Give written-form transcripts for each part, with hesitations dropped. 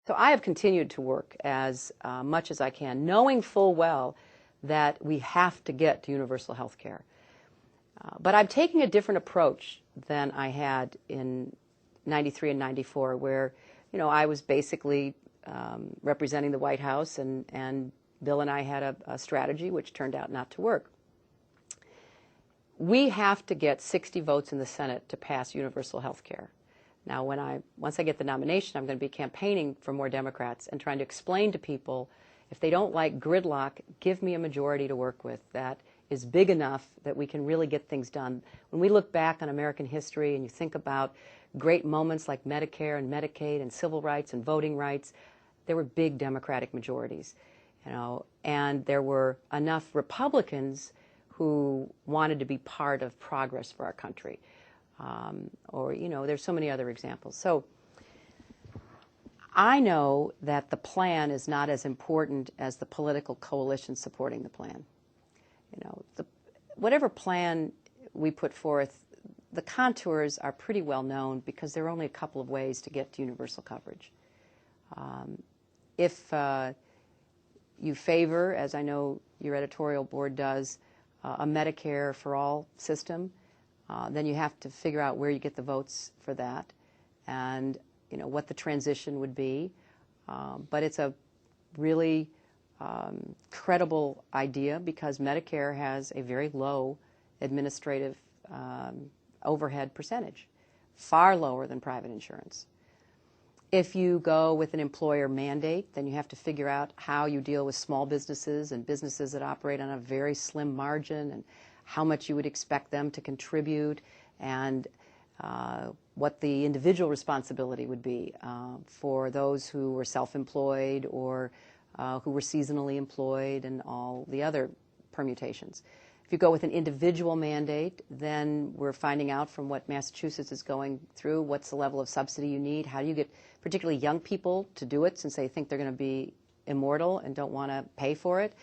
So I have continued to work as much as I can, knowing full well that we have to get to universal health care. But I'm taking a different approach than I had in 93 and 94, where, I was basically representing the White House, and Bill and I had a strategy which turned out not to work. We have to get 60 votes in the Senate to pass universal health care. Now, once I get the nomination, I'm going to be campaigning for more Democrats and trying to explain to people, if they don't like gridlock, give me a majority to work with that is big enough that we can really get things done. When we look back on American history and you think about great moments like Medicare and Medicaid and civil rights and voting rights, there were big Democratic majorities, and there were enough Republicans who wanted to be part of progress for our country. There's so many other examples. So I know that the plan is not as important as the political coalition supporting the plan. Whatever plan we put forth, the contours are pretty well known because there are only a couple of ways to get to universal coverage. If you favor, as I know your editorial board does, a Medicare for all system, then you have to figure out where you get the votes for that and what the transition would be. But it's a really credible idea because Medicare has a very low administrative overhead percentage, far lower than private insurance. If you go with an employer mandate, then you have to figure out how you deal with small businesses and businesses that operate on a very slim margin and how much you would expect them to contribute and what the individual responsibility would be for those who were self-employed or who were seasonally employed and all the other permutations. If you go with an individual mandate, then we're finding out from what Massachusetts is going through, what's the level of subsidy you need, how do you get particularly young people to do it since they think they're going to be immortal and don't want to pay for it.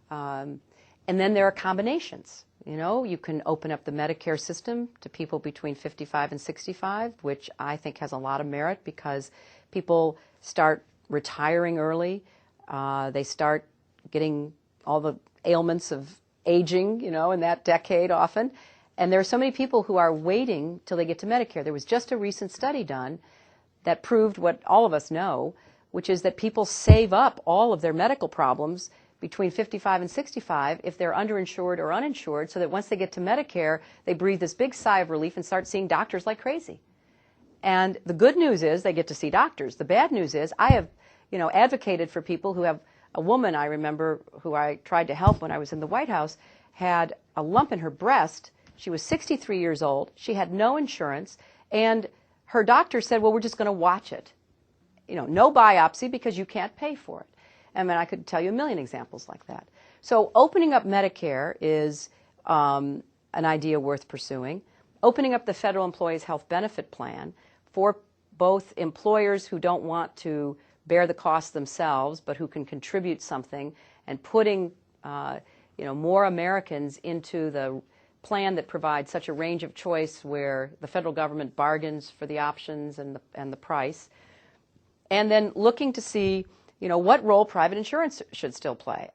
And then there are combinations. You can open up the Medicare system to people between 55 and 65, which I think has a lot of merit because people start retiring early. They start getting all the ailments of aging, in that decade often. And there are so many people who are waiting till they get to Medicare. There was just a recent study done that proved what all of us know, which is that people save up all of their medical problems between 55 and 65 if they're underinsured or uninsured, so that once they get to Medicare, they breathe this big sigh of relief and start seeing doctors like crazy. And the good news is they get to see doctors. The bad news is I have, advocated for people who have a woman I remember who I tried to help when I was in the White House had a lump in her breast. She was 63 years old. She had no insurance. And her doctor said, well, we're just going to watch it. No biopsy because you can't pay for it. I could tell you a million examples like that. So opening up Medicare is an idea worth pursuing. Opening up the Federal Employees Health Benefit Plan for both employers who don't want to bear the cost themselves, but who can contribute something, and putting more Americans into the plan that provides such a range of choice where the federal government bargains for the options and the price, and then looking to see what role private insurance should still play.